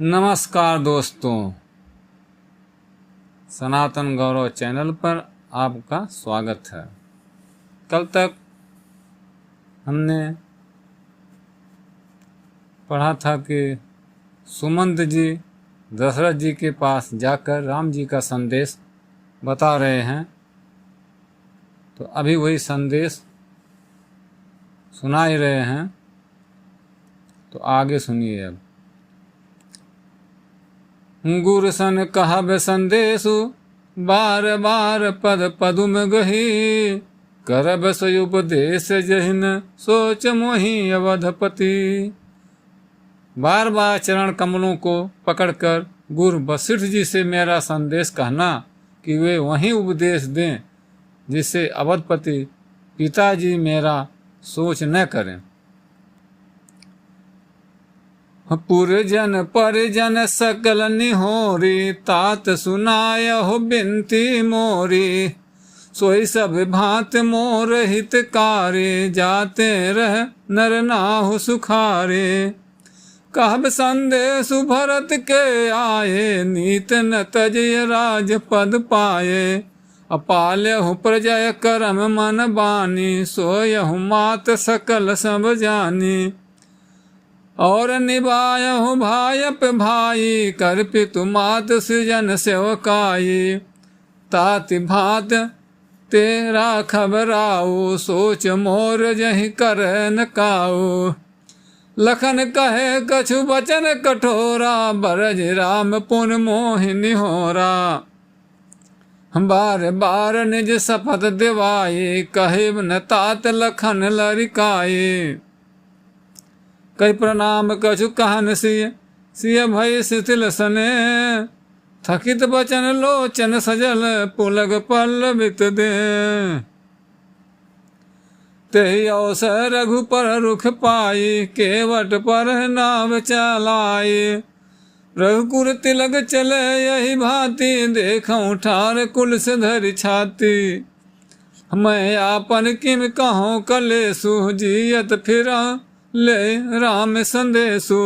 नमस्कार दोस्तों, सनातन गौरव चैनल पर आपका स्वागत है। कल तक हमने पढ़ा था कि सुमंत जी दशरथ जी के पास जाकर राम जी का संदेश बता रहे हैं, तो अभी वही संदेश सुना ही रहे हैं। तो आगे सुनिए। अब गुरसन कहब संदेशु बार बार पद पदुम गही, करब सयुपदेश जहिन सोच मोहि अवधपति। बार बार चरण कमलों को पकड़कर गुरु वशिष्ठ जी से मेरा संदेश कहना कि वे वहीं उपदेश दें जिससे अवधपति पिताजी मेरा सोच न करें। पुरजन परिजन सकल निहोरी, तात सुनाय हो बिनती मोरी। सोई सब भांत मोर हितकारी, जाते रह नर नाहु सुखारे। कहब संदेश भरत के आए, नीत न तजय राज पद पाए। अपाल्यहु प्रजय करम मन बानी, सोयहु मात सकल सब जानी। और निभायहु भायप भाई, कर पितु मात सृजन सेवकाई। ताति भात तेरा खबराऊ, सोच मोर जहि कर न काऊ। लखन कहे कछु बचन कठोरा, बरज राम पुन मोहि निहोरा। बार बार निज शपथ दिवाई, कहिब न तात लखन लरिकाई। कई प्रणाम कछु कहन सिय भय शिथिल सने। थकित बचन लोचन सजल, पुलग पल्लवित दे। तेहि अवसर रघुपर रुख पाई, केवट पर नाव चलाई। रघुकुर तिलक चले यही भांति, देखऊं ठार कुल से धरि छाती। मैं आपन किम कहूँ कलेसु, जियत फिरा ले राम संदेशु।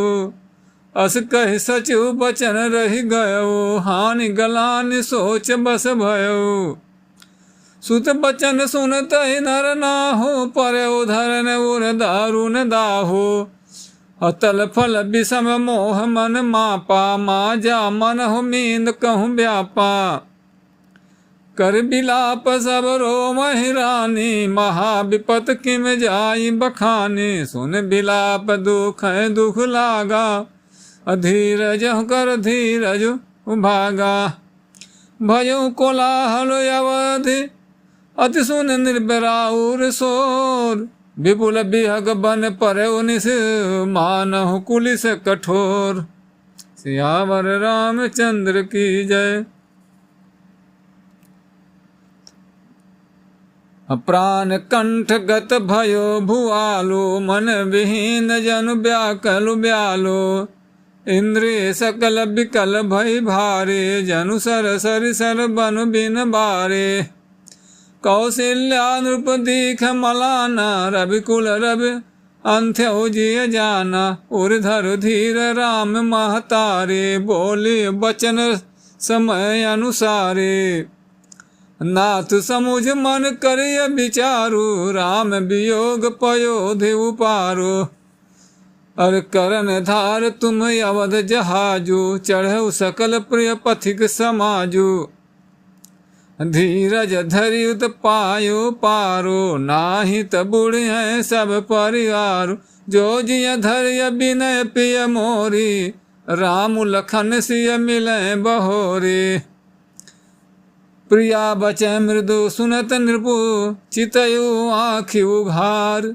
अस कहि सचिव बचन रहि गयो, हानि गलानि सोच बस भयो। सुत बचन सुनतहि नर नाहु, परयो धरन उर दारुन दाहु। अतल फल विषम मोह मन मापा, माजा मन हो मींद कहूँ व्यापा। कर बिलाप सब रो महिरानी, महाविपत किम जाई बखानी। सुन बिलाप दुख दुख लागा, अधीरज कर धीरज भागा। भयो कोलाहल अवधि, अति सुन निर्बराउर सोर। विपुल बिहग बन परयो निस, मानहु कुलिस कठोर। सियावर रामचंद्र की जय। प्राण कंठ गत भयो भुआलो, मन विहीन जनु व्याकल ब्यालो। इंद्रिय सकल विकल भय भारे, जनु सर सर बनु बिन बारे। कौशल्या नृप दीख मलाना, रविकुल रवि अंथ्यो जिय जाना। उर्धर धीर राम महतारे, बोले बचन समय अनुसारे। नाथ समुझ मन करिय विचारु, राम वियोग पयोधि उपारो। अर करन धार तुम अवध जहाजु, चढ़ऊ सकल प्रिय पथिक समाजु। धीरज धरियुत पायो पारो, नाही त बुढ़ हैं सब परिवार। जो जिय धरिय विनय पिय मोरी, राम लखन सिय मिले बहोरे। प्रिया बचै मृदु सुनत नृपु, चितयु आँखि उघार।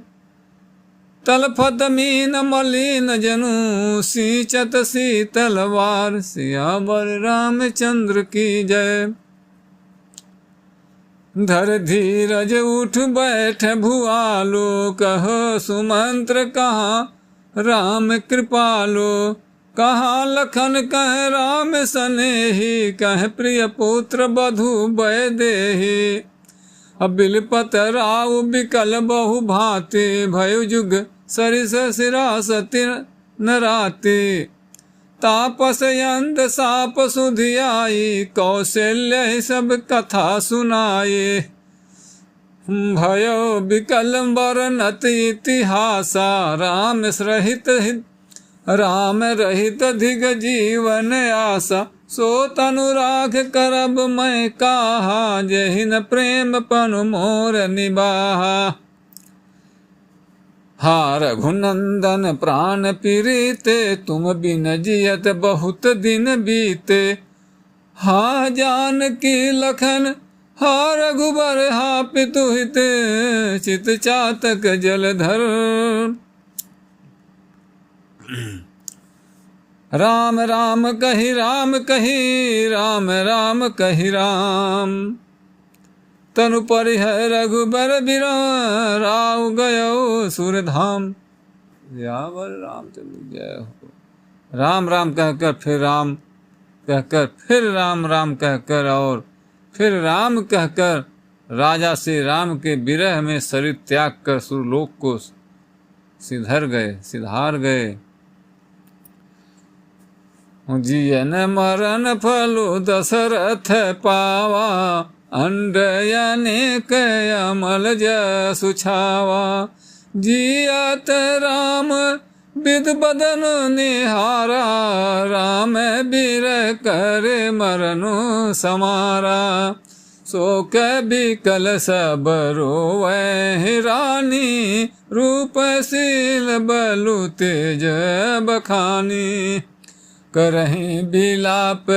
तलफत मीन मलिन जनु, सींचत शीतलवार। सियावर रामचंद्र की जय। धर धीरज उठ बैठ भुआलो, कहो सुमंत्र कहाँ राम कृपालो। कहाँ लखन कह राम सनेही, कह प्रिय पुत्र बधु बय देही। बिलपत राव बिकल बहु भांति, भयु जुग सरिस सिरासति नराति। तापस अंध साप सुधियाई, कौशल्य सब कथा सुनाए। भयो विकल वर्णत इतिहासा, राम रहित धिग जीवन आशा। सो तनुराग करब मैं काहा, जहिन प्रेम पनु मोर निबाहा। हा रघुनंदन प्राण पीड़िते, तुम बिन जियत बहुत दिन बीते। हा जानकी लखन हा रघुबर, हा पितु हित चित चातक जलधर। राम राम कहि राम कहि, राम राम कहि राम। तनु परिह रघुबर बिराम, राव गयो सुरधाम। यावर रामचंद्र जय हो। राम राम कहकर फिर राम कहकर, फिर राम राम कहकर और फिर राम कहकर राजा श्री राम के विरह में शरीर त्याग कर सुरलोक को सिधार गए। जियन मरण फलो दशरथ पावा, अंडयनेक अमल जसु छावा। जियत राम विद बदन निहारा, राम बीर करे मरनु समारा। शोक बिकल सब रोवै रानी, रूपशील बलु तेज बखानी। करहि बिलाप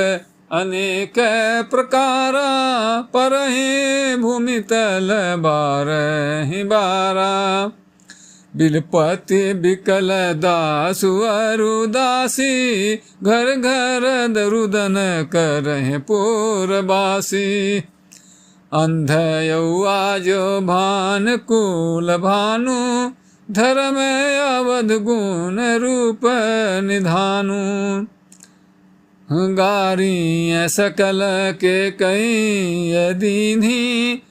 अनेक प्रकारा, परहि भूमि तल बारहि बारा। बिलपति बिकल दासु अरुदासी, घर घर दरुदन करहि पुरबासी। अंध यौआ जो भान कुल भानु, धर्म अवध गुण रूप निधानु। गारी सकल के कई दीन्ही,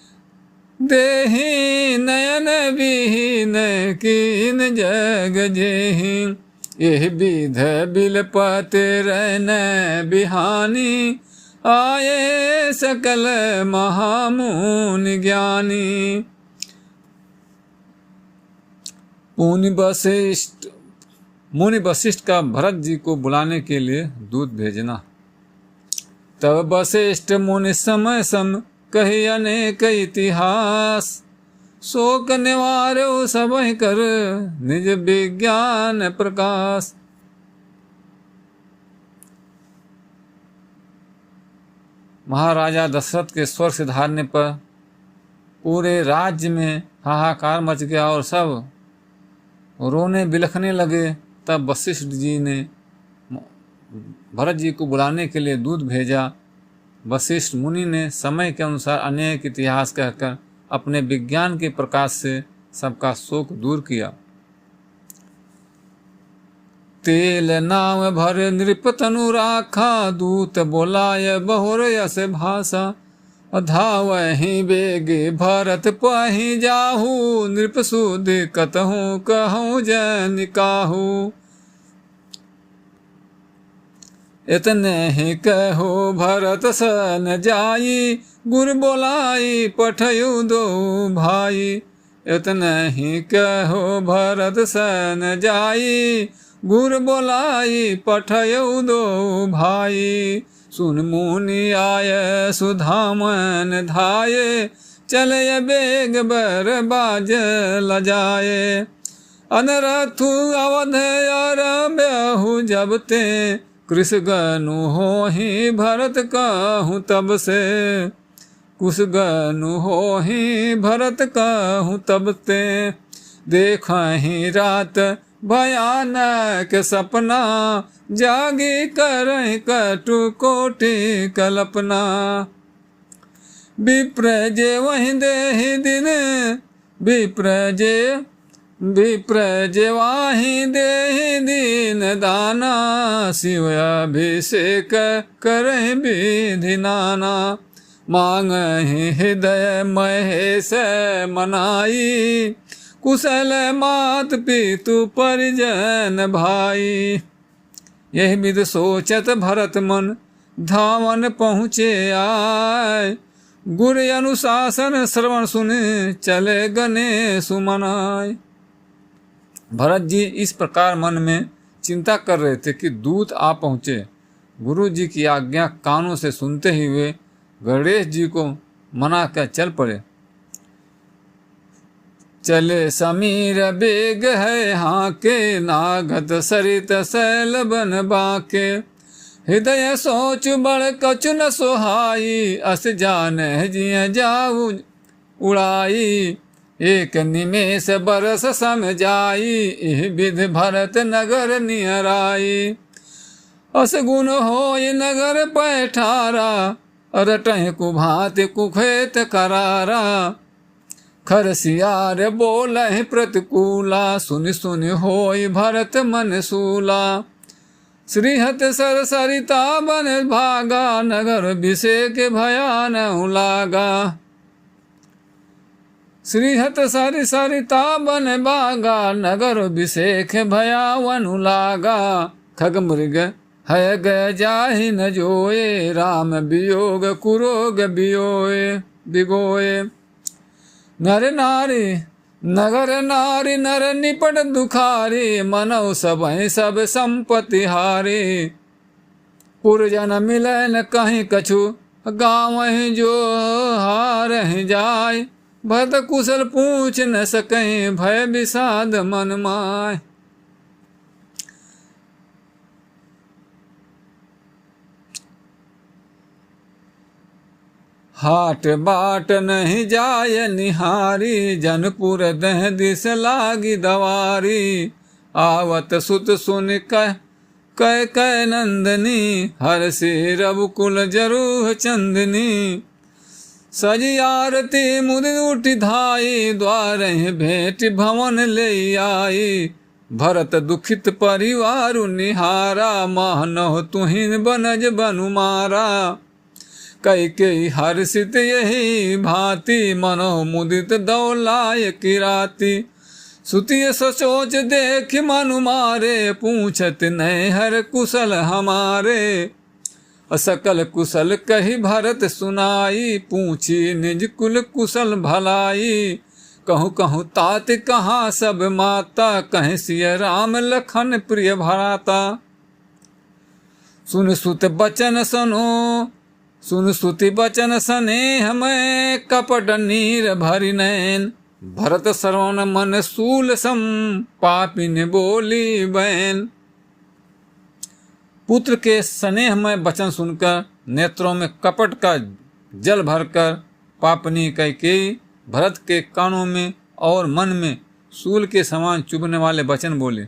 देहि नयन विहीन कीन जग जेहि। एहि विध बिलपत रैन बिहानी, आये सकल महामुनि ज्ञानी। मुनि वशिष्ठ का भरत जी को बुलाने के लिए दूत भेजना। तब वशिष्ठ मुनि समय सम कही अनेक इतिहास, शोक निवार्यो सबहि कर निज विज्ञान प्रकाश। महाराजा दशरथ के स्वर सिधारने पर पूरे राज्य में हाहाकार मच गया और सब रोने बिलखने लगे। तब वशिष्ठ जी ने भरत जी को बुलाने के लिए दूत भेजा। वशिष्ठ मुनि ने समय के अनुसार अनेक इतिहास कहकर अपने विज्ञान के प्रकाश से सबका शोक दूर किया। तेल नाम भर नृप तनु राखा, दूत बोलाय बहुर यस भाषा। धावहि बेगे भरत पहि जाहू, नृप सुध कतहु कहूँ जन काहू। इतने ही कहो भरत सन जाई, गुर बोलाई पठयु दो भाई। इतने ही कहो भरत सन जाई, गुर बोलाई पठयु दो भाई। सुन मुनि आय सुधामन धाये, चलय बेग बर बाज लजाए। अनरथु अवध अरब्यहु जब ते, कृषगनु होहि भरत कहूँ तब से। कुशगनु होहि भरत कहूँ तब ते, देखहि रात भयानक सपना। जागी करहि कटु कोटि कल्पना। विप्र जे वहि देहि दिन, विप्र जे वाहि देहि दीन दाना। शिव अभिषेक करहि विधि नाना। मांगहि हृदय महेश मनाई, कुशल मात पितु परिजन भाई। यही विध सोचत भरत मन, धावन पहुँचे आय। गुर अनुशासन श्रवण सुने, चले गने सुमनाय। भरत जी इस प्रकार मन में चिंता कर रहे थे कि दूत आ पहुँचे। गुरु जी की आज्ञा कानों से सुनते ही वे गणेश जी को मना कर चल पड़े। चले समीर बेग है हाके, नागत सरित सैल बन बाके। हृदय सोच बड़ कछु न सोहाई, अस जान जिय जाऊ उड़ाई। एक निमेष बरस सम जाई, इह विध भरत नगर नियराई। अस गुण होय नगर पैठारा, रटह कुभात कुखेत करारा। खरसियार बोलहि प्रतिकूला, सुनि सुनि होय भरत मन सूला। श्रीहत सर सरिता बन भागा, नगर अभिषेक भयान लागा। श्रीहत सर सरिता बन भागा, नगर अभिषेक भयावन लागा। खग मृग है गय जाहि न जोए, राम वियोग कुरोग बिगोए। नर नारी नगर नारी नर निपट दुखारी, मनौ सबहि सब संपत्ति हारी। पुरजन मिलै न कहीं कछु, गाँव जो हारहि जाय। भरत कुशल पूछ न सकहीं, भय विषाद मन माय। हाट बाट नहीं जाय निहारी, जनपुर दह दिस लागी दवारी। आवत सुत सुन कह नंदनी, हर से रघुकुल जरूह चंदनी। सजी आरती मुद उठी धाई, द्वार भेंट भवन ले आई। भरत दुखित परिवार निहारा, मानव तुहिन बनज बनुमारा। कई कई हर्षित यही भांति, मनो मुदित दौलाय किराती। सुतिय सचोच देख मनु मारे, पूछत नहीं हर कुशल हमारे। असकल कुशल कही भरत सुनाई, पूछी निज कुल कुशल भलाई। कहूँ कहूँ तात कहाँ सब माता, कहीं सिय राम लखन प्रिय भराता। सुन सुत बचन सनो, सुन सुति बचन स्नेह में, कपट नीर भरि नैन। भरत श्रवण मन सूल सम, पापिन बोली बैन। पुत्र के स्नेह में वचन सुनकर नेत्रों में कपट का जल भरकर पापनी कैकेयी भरत के कानों में और मन में सूल के समान चुभने वाले वचन बोले।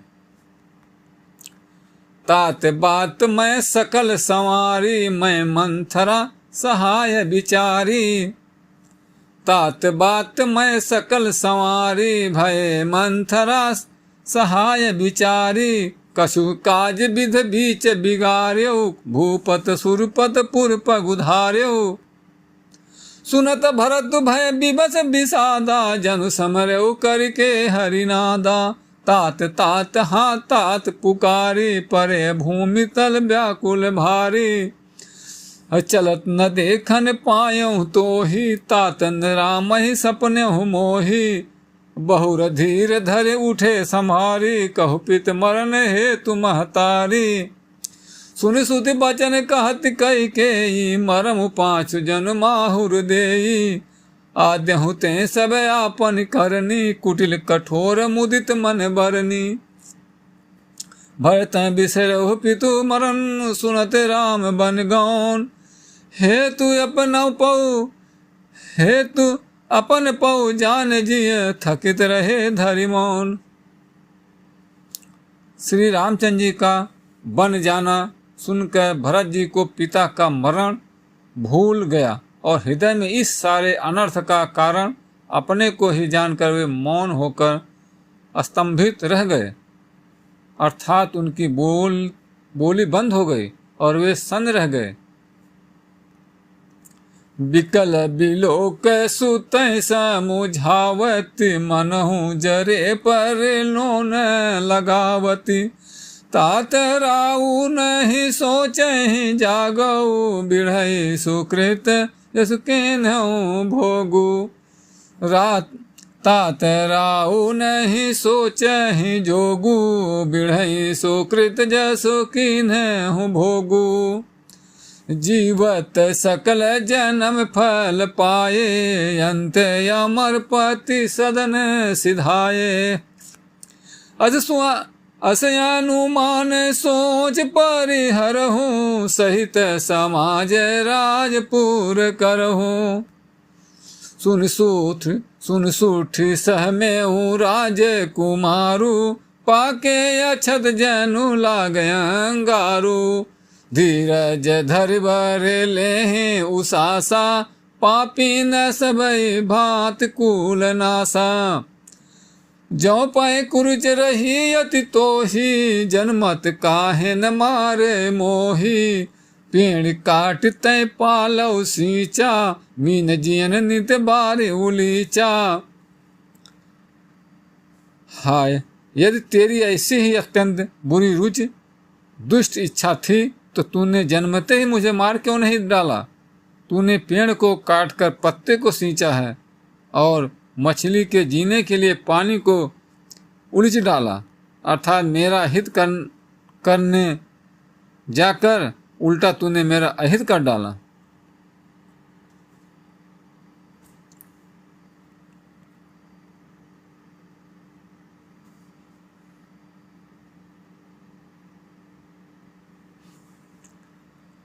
तात बात मैं सकल संवारी, मैं मंथरा सहाय विचारी। तात बात मैं सकल संवारी, भय मंथरा सहाय विचारी। कछु काज विध बीच बिगार्यो, भूपत सुरपत पुर पगुधार्यो। सुनत भरत भय विवश विषादा, जनु समर्यो करके हरिनादा। तात तात हाँ तात पुकारी, परे भूमि तल व्याकुल भारी। चलत न देखन पायऊ तो ही, तातन राम ही सपने मोही। बहुर धीर धरे उठे सम्हारी, कहु पित मरण हेतु महतारी। सुनि सुति बचन कहत कैकेयी, मरम पाँच जन माहुर देई। आद्यहु ते सब आपन करनी, कुटिल कठोर मुदित मन बरनी। भरत बिसरहु पितु मरण, सुनत राम बन गौन। हेतु अपन पौ जान जिय, थकित रहे धरि मौन। श्री रामचंद्र जी का बन जाना सुनकर भरत जी को पिता का मरण भूल गया और हृदय में इस सारे अनर्थ का कारण अपने को ही जानकर वे मौन होकर स्तंभित रह गए। अर्थात उनकी बोली बंद हो गई और वे सन्न रह गए। बिकल बिलोक सुत समुझावती, मनहु जरे पर लोन लगावती। तात राउ नहीं सोचहि जागऊ, बिढ़ई सुकृत यस केनहु भोगू। रात तात राउ नहीं सोचहि जोगू, बिढ़ई सुकृत जसु किन्हु भोगू। जीवत सकल जन्म फल पाए, अंत अमर पति सदन सिधाए। असयानुमान सोच परिहरहूँ, सहित समाज राजपुर करहूँ। सुन सूठ सहमेहूँ राजकुमारू, पाके अछत जनु लागय अंगारू। धीरज धरि बर लेहि उसासा, पापी न सबई भांत कुल नासा। जो पाए कुरुच रही अति तोही, जनमत काहे न मारे मोही। पेड़ काट तय पालव सींचा, मीन जियन नित बार उलीचा। हाय, यदि तेरी ऐसी ही अत्यंत बुरी रुचि दुष्ट इच्छा थी, तो तूने जन्मते ही मुझे मार क्यों नहीं डाला। तूने पेड़ को काटकर पत्ते को सींचा है, और मछली के जीने के लिए पानी को उलीच डाला, अर्थात मेरा हित करने जाकर उल्टा तूने मेरा अहित कर डाला।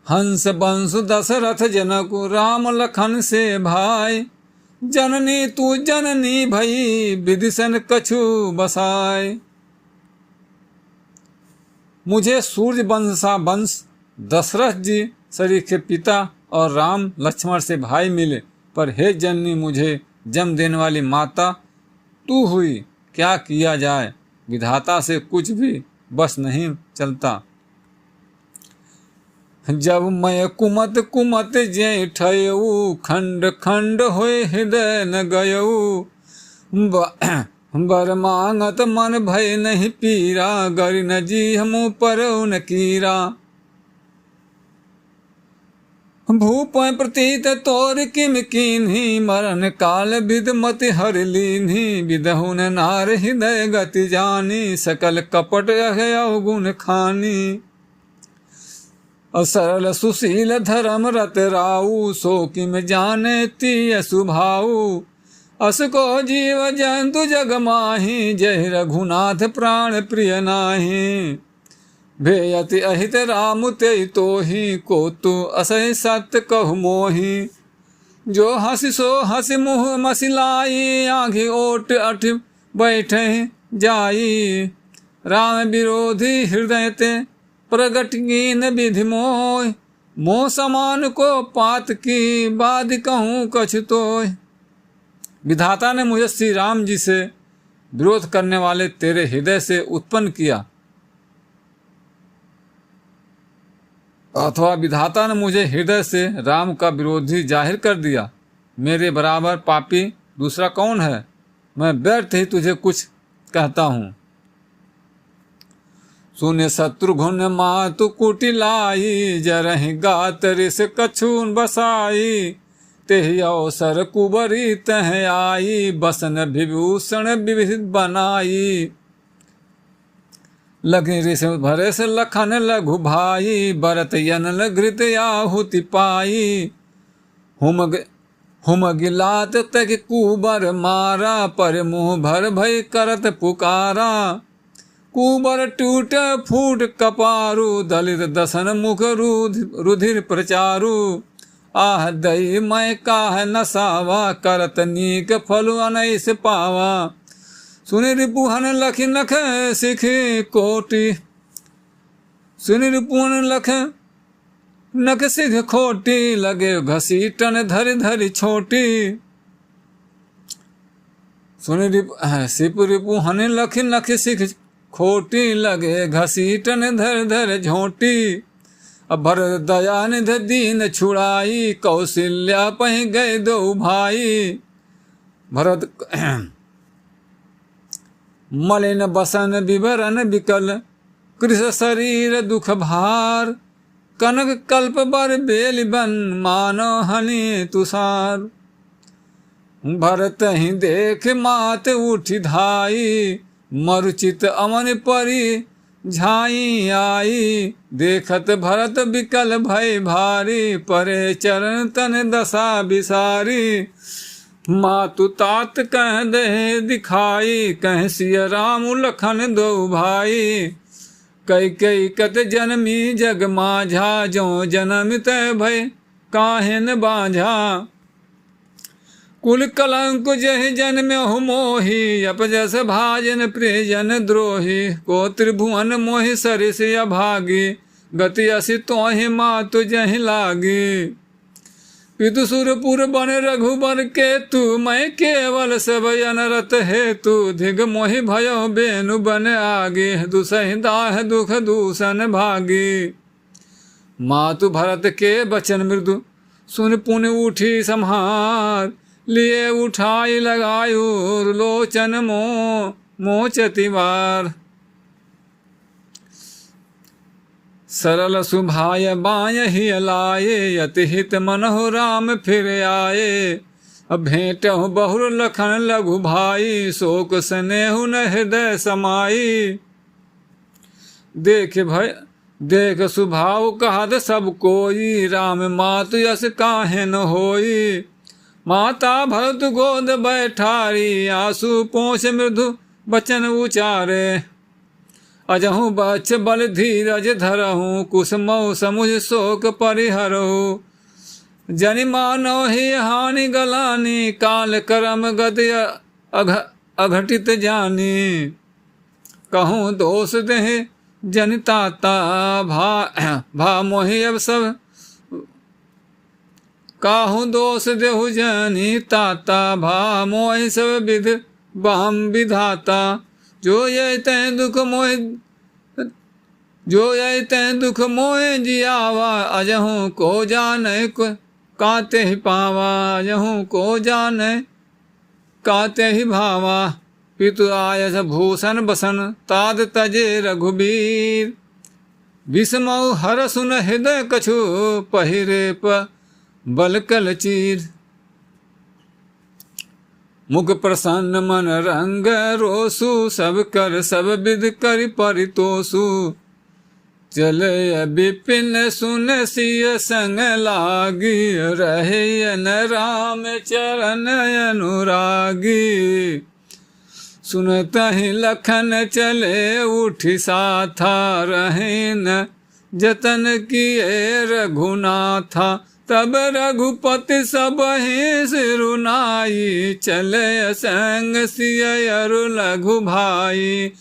हंस बंसु दशरथ जनकु, राम लखन से भाई। जननी तू जननी भई, विदिशन कछु बसाय। मुझे सूर्य वंश सा वंश दशरथ जी शरीर के पिता और राम लक्ष्मण से भाई मिले, पर हे जननी मुझे जन्म देने वाली माता तू हुई। क्या किया जाए, विधाता से कुछ भी बस नहीं चलता। जब मैं कुमत कुमत जय ठयऊ, खंड खंड होए हृदय न गयऊ। बर मांगत मन भय नहीं पीरा, गर न जी हमू पर न कीरा। भूप प्रतीत तोर किम कीन्ही, मरण काल विद मति हर लीन्ही। विदहुन नार हृदय गति जानी, सकल कपट अवगुण खानी। असरल सुशील धर्म रत राऊ, सो किम जाने तीय सुभाऊ। अस को जीव जंतु जग माही, जय रघुनाथ प्राण प्रिय नाही। भेयति अहित राम ते तोही, को तु असह सत्य कहु मोही। जो हंसी सो हंसी मुँह मसिलाई, आँखि ओट अठ बैठे जाई। राम विरोधी हृदय ते प्रगट कीन विधि मोह। मोह समान को पात की, बात कहूँ कछु तोय। विधाता ने मुझे श्री राम जी से विरोध करने वाले तेरे हृदय से उत्पन्न किया, अथवा विधाता ने मुझे हृदय से राम का विरोधी जाहिर कर दिया। मेरे बराबर पापी दूसरा कौन है। मैं व्यर्थ ही तुझे कुछ कहता हूँ। सुने शत्रुघ्न मातु कुटिलाई, जरहि गात ऋष कछून बसाई। तेहि अवसर कुबरी तह आई, बसन विभूषण विविध बनाई। लगे ऋष भरे से लखन लघु भाई, भरत यनल घृत आहुति पाई। हुम गिलात तक कुबर मारा, पर मुँह भर भय करत पुकारा। कुबर टूट फूट कपारू, दलित दसन मुख रुधिर प्रचारू। आह दई मैं काह नसावा, करत नीक फलु अनैस पावा। सुनि रिपुहन लखि नख सिख कोटि, सुनि रिपुहन लख नख सिख खोटी। लगे घसीटन धरि धरि छोटी। सुनि रिपुहन लखि नख सिख खोटी, लगे घसीटन धर धर झोटी। भर दयानिध दीन छुड़ाई, कौशल्या पह गए दो भाई। भरत मलिन बसन विवरण विकल, कृष शरीर दुख भार, कनक कल्प बर बेल बन मानो हनि तुषार। भरत ही देख मात उठी धाई, मरुचित अमन परी झाई आई। देखत भरत विकल भय भारी, परे चरण तन दशा बिसारी। मातु तात कह दे दिखाई, कह सिय राम लखन दो भाई। कई कई कत जनमी जग माझा, जो जनम तय भय काहिन बाझा। कुल कलंक जह जन्म्यहु मोहि, अपजस भाजन प्रियजन द्रोही। को त्रिभुवन मोहि सरिस अभागी, गति असि तोहि मातु जहि लागी। पितु सुरपुर बन रघुबर केतु, मैं केवल सब अनरत हेतु। धिग मोहि भयो बेनु बन आगे, दुसहि दाह दुख दूषण भागी। मातु भरत के बचन मृदु, सुन पुन उठी सम्हार। लिए उठाई लगायु, लोचन मोचति वार। सरल सुभाय बायहि लाए, यति हित मनहु राम फिर आए। अब भेंटहु बहुर लखन लघु भाई, शोक स्नेहु न हृदय समाई। देख सुभाव कहत सब कोई, राम मातु यस काहे न होई। माता भरत गोद बैठारी, आंसू पोंछ मृदु बचन उचारे। अजहु बच्छ बल धीरज धरहु, कुसमौ समुझ शोक परिहरहु। जनि मानो ही हानि गलानी, काल करम गति अघटित जानी। कहूँ दोष देह जनि ताता, भा मोहि अब सब। काहू दोष देहु जनि ताता, भा मोहि सब विध बाम विधाता। जो ये तैं दुख मोहि जियावा, अजहू को जाने काते ही पावा। अजहू को जाने काते ही भावा। पितु आयस भूषण बसन, ताद तजे रघुबीर। विषमौ हर सुन हृदय कछु, पहिरे बलकल चीर। मुख प्रसन्न मन रंग रोसु, सब कर सब विध कर परितोषु। चले विपिन सुन सिय संग लागी, रहे न राम चरण अनुरागी। सुनतहि लखन चले उठि साथा, रहे न जतन किए रघुनाथा। तब रघुपति सबहि सिरुनाई, चले संग सिय अरु लघु भाई।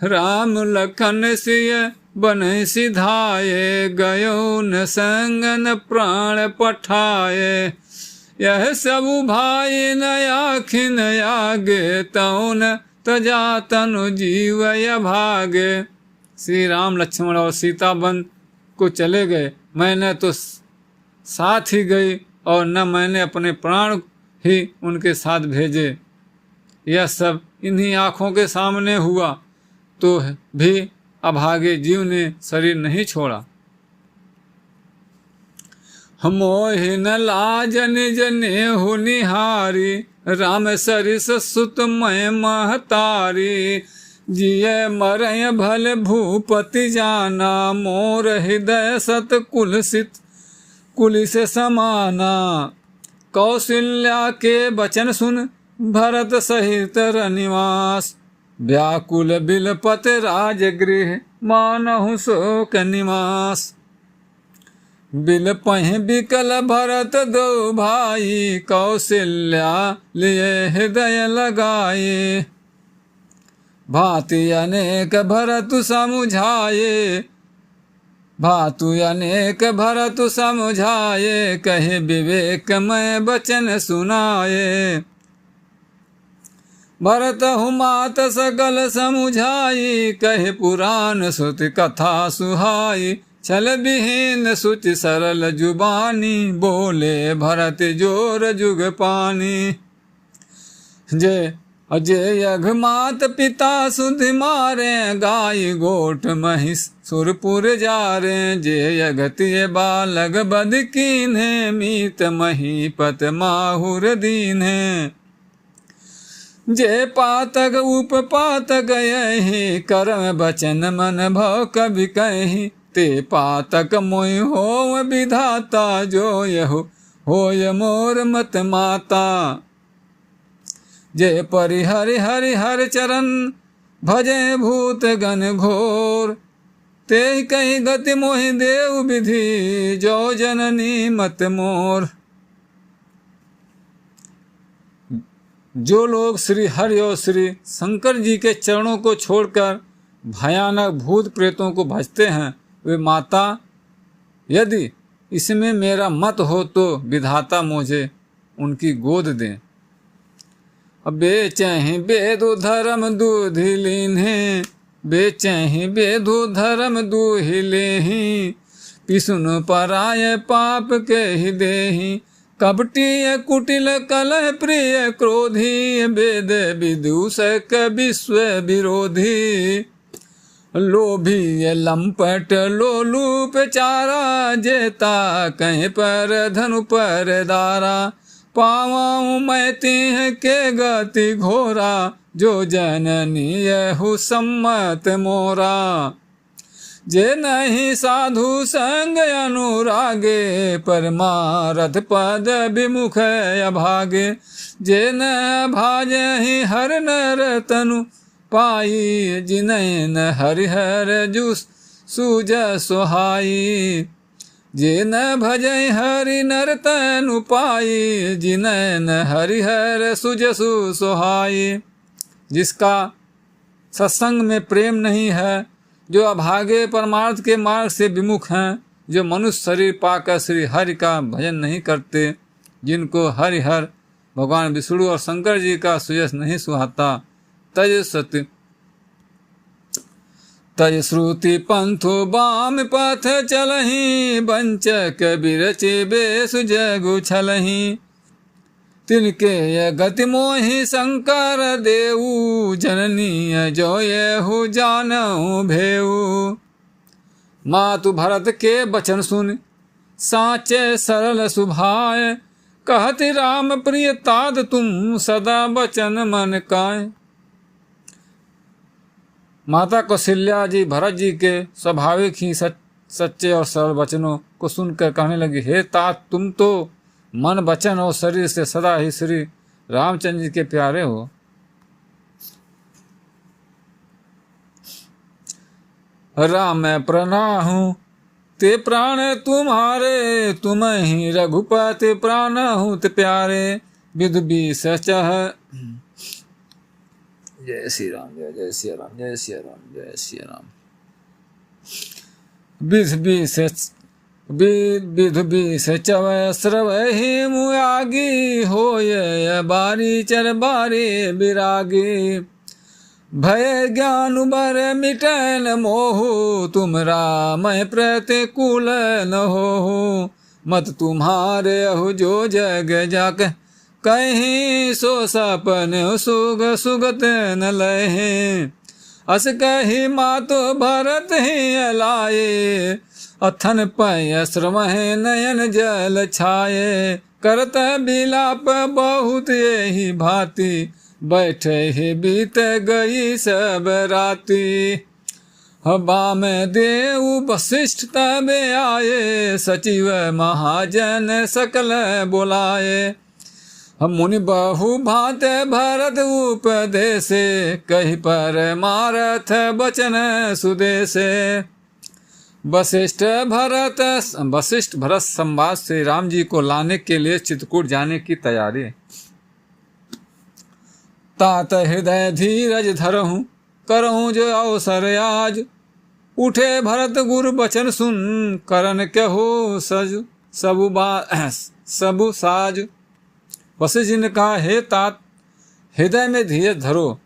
राम लखन सिय बन सिधाए, गयो न संग न प्राण पठाए। यह सब भाई न आखिन आगे, तौन तजा तनु जीव भागे। श्री राम लक्ष्मण और सीता वन को चले गए, मैंने तो साथ ही गई, और न मैंने अपने प्राण ही उनके साथ भेजे। यह सब इन्हीं आँखों के सामने हुआ, तो भी अभागे जीव ने शरीर नहीं छोड़ा। मोहि न लाजन जने हो निहारी, राम सरिस सुत मैं महतारी। जिय मरय भल भूपति जाना, मोर हृदय सत कुलिस समाना। कौशल्या के बचन सुन, भरत सहित रनिवास। व्याकुल बिलपत राजगृह, मानहु शोक निवास। बिलपहि बिकल भरत दो भाई, कौशल्या लिए हृदय लगाए। भांति अनेक भरत समुझाए, भातु अनेक भरत समुझाए। कहे विवेक मैं बचन सुनाए। भरत हुमात सकल समुझाई, कहे पुराण श्रुति कथा सुहाई। छल विहीन सुचि सरल जुबानी, बोले भरत जोर जुग पानी। जय अजय यघ मात पिता सुधि मारे, गाय गोठ महिष सुरपुर जारे। जे यगतिय बालग बद कीन्हे, मीत महीपत माहुर दीन्हे। जे पातक उपपातक यही, करम बचन मन भव कवि कहि। ते पातक मोहि होव विधाता, जो यहु होय मोर मत माता। जे परिहरि हरि हर चरण, भजे भूत गण घोर। ते कही गति मोहि देव विधि, जो जननी मत मोर। जो लोग श्री हरि और श्री शंकर जी के चरणों को छोड़कर भयानक भूत प्रेतों को भजते हैं, वे माता यदि इसमें मेरा मत हो तो विधाता मुझे उनकी गोद दें। बेचहि बेदु धर्म दूधि लीन्हे, बेचहि बेदु धर्म दूहि लेहि। पिसुन पराय पाप के ही देहि, कपटी कुटिल कलह प्रिय क्रोधी। वेद विदूषक विश्व विरोधी, लोभी लंपट लोलूप चारा। जेता कहीं पर धनु पर दारा, पावाऊं मैं तिह के गति घोरा। जो जननी यहु सम्मत मोरा, जे नहीं साधु संग अनुरागे। परमारथ पद विमुख अभागे, जे न भाजहि हर नर तनु पाई। जिनैन हरिहर जुस सूज सोहाई, जे न भजै हरि नर तनु पाई। जिनैन हरिहर सुजसु सोहाई। जिसका सत्संग में प्रेम नहीं है, जो अभागे परमार्थ के मार्ग से विमुख हैं, जो मनुष्य शरीर पाकर श्री हरि का भजन नहीं करते, जिनको हरिहर भगवान विष्णु और शंकर जी का सुयश नहीं सुहाता। तज श्रुति पंथो बाम पथ चलहि, वंचक बिरचे बेसु जगु छलहि। तिनके य गति मोहि शंकर देऊ, जननी जो यहु जानहु भेऊ। मातु भरत के बचन सुन, साचे सरल सुभाय। कहति राम प्रिय ताद तुम, सदा बचन मन काय। माता कौशल्या जी भरत जी के स्वाभाविक ही सच्चे और सरल वचनों को सुनकर कहने लगी, हे तात, तुम तो मन वचन और शरीर से सदा ही श्री रामचंद्र जी के प्यारे हो। राम प्रणाहु ते प्राण तुम्हारे, तुम ही रघुपति प्राणहु ते प्यारे। विधु बीस चह। जय श्री राम, जय जय श्री राम, जय श्री राम, जय श्री राम। विधु बीस चवय श्रवहि मुआगी, होय बारी चर बारी विरागी। भय ज्ञान बर मिटन मोहु, तुम राम प्रतिकूल न हो। मत तुम्हारे अहु जो जग जाक, कहीं सो सपन सुग सुगत न लहे। अस कही मातो भरत ही लाए, अथन पय श्रमह नयन जल छाए। करत बिलाप बहुत यही भांति, बैठे ही बीत गई सब राती। हवा में देव वशिष्ठ तब आए, सचिव महाजन सकल बुलाए। हम मुनि बहु भांत भरत उपदेशे, कही पर मारथ बचन सुदेशे। वशिष्ठ भरत संवाद से राम जी को लाने के लिए चित्रकूट जाने की तैयारी। तात हृदय धीरज धरहूँ, करहूँ जो अवसर आज। उठे भरत गुरु बचन सुन, करन कहु सज सबु साज। वशिष्ठ जी ने कहा, हे तात, हृदय में धीरज धरो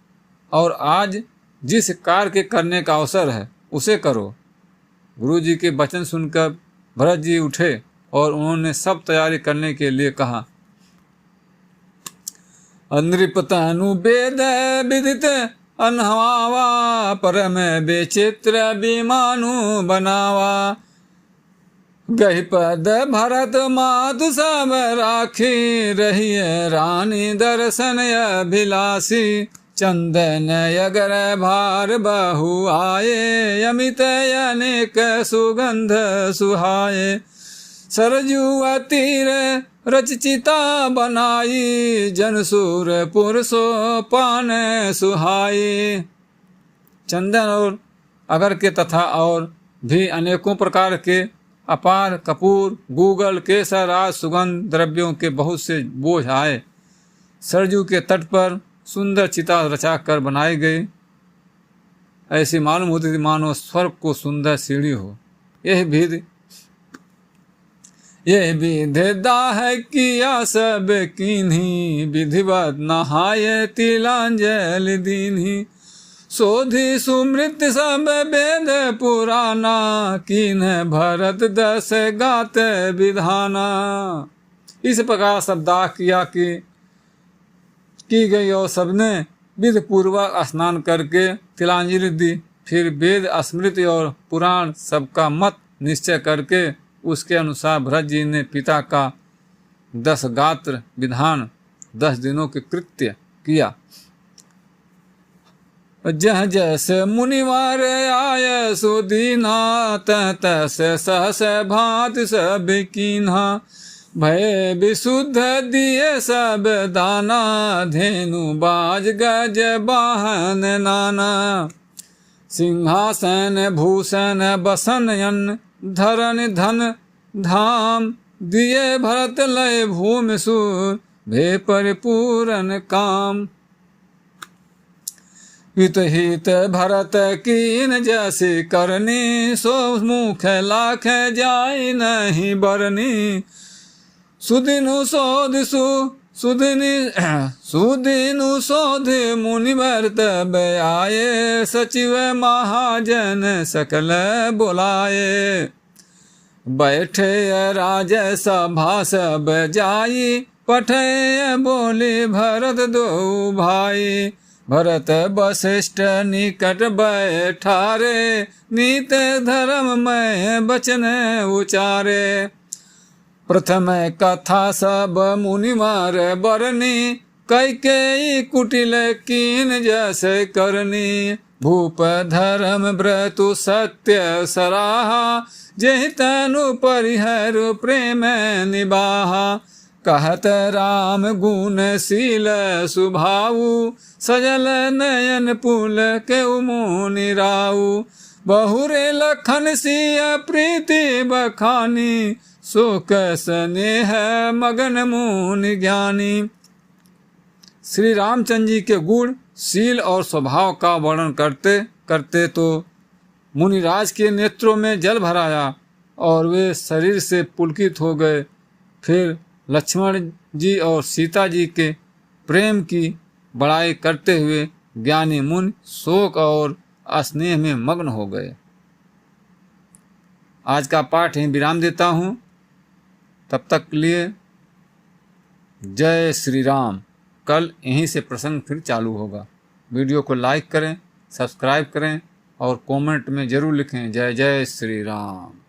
और आज जिस कार्य के करने का अवसर है उसे करो। गुरु जी के वचन सुनकर भरत जी उठे और उन्होंने सब तैयारी करने के लिए कहा। नृपतनु वेद विदित अनहवा परम विचित्र विमानु बनावा। गहि पद भरत मातु सब राखी रहिए रानी दर्शन अभिलाषी। चंदन अगर भार बहु आए अमित अनेक सुगंध सुहाए। सरजू तीर रचचिता बनाई जनसूर पुरुषो पान सुहाई। चंदन और अगर के तथा और भी अनेकों प्रकार के अपार कपूर गूगल केसर आदि सुगंध द्रव्यों के बहुत से बोझ आए। सरजू के तट पर सुंदर चिता रचा कर बनाई गई। ऐसी मालूम होती थी मानो स्वर्ग को सुंदर सीढ़ी हो। यह विध दाह किया सब कीन्ही विधिवत नहाय तिलांजलि दीन्ही। शोधि सुमृत सब वेद पुराना कीन भरत दस गात विधाना। इस प्रकार सब दाह किया की गई और सबने विधि पूर्वक स्नान करके तिलांजलि दी। फिर वेद स्मृति और पुराण सबका मत निश्चय करके उसके अनुसार भरत जी ने पिता का 10 गात्र विधान 10 दिनों के कृत्य किया। जह जैसे मुनिवार आय सुदीना तह तस सहस भांत सब कीन्हा। भय विशुद्ध दिए सब दाना धेनु बाज गज वाहन नाना। सिंहासन भूषण बसन धरन धन धाम दिए भरत लय भूमि सुर भे परिपूरन काम। हित हित भरत कीन जैसी करनी सो मुख लाख जाय नहीं बरनी। सुदिनु शोध सुदिनु शोध मुनि भरत आये सचिव महाजन सकल बुलाए। बैठे राज सभा सब जाई पठे बोले भरत दो भाई। भरत वशिष्ठ निकट बैठारे नीत धर्म में वचन उचारे। प्रथम कथा सब मुनिमार बरनी कैकेयी कुटिल कीन जैसे करनी। भूप धर्म व्रतु सत्य सराहा जेहि तनु परिहर प्रेम निबाहा। कहत राम गुण शील सुभाऊ सजल नयन पुल के मुनि राऊ। बहुरे लखन सिय प्रीति बखानी शोक स्नेह मगन मुनि ज्ञानी। श्री रामचंद्र जी के गुण शील और स्वभाव का वर्णन करते करते तो मुनिराज के नेत्रों में जल भर आया और वे शरीर से पुलकित हो गए। फिर लक्ष्मण जी और सीता जी के प्रेम की बड़ाई करते हुए ज्ञानी मुनि शोक और स्नेह में मग्न हो गए। आज का पाठ यहीं विराम देता हूँ। तब तक के लिए जय श्री राम। कल यहीं से प्रसंग फिर चालू होगा। वीडियो को लाइक करें, सब्सक्राइब करें और कमेंट में ज़रूर लिखें जय जय श्री राम।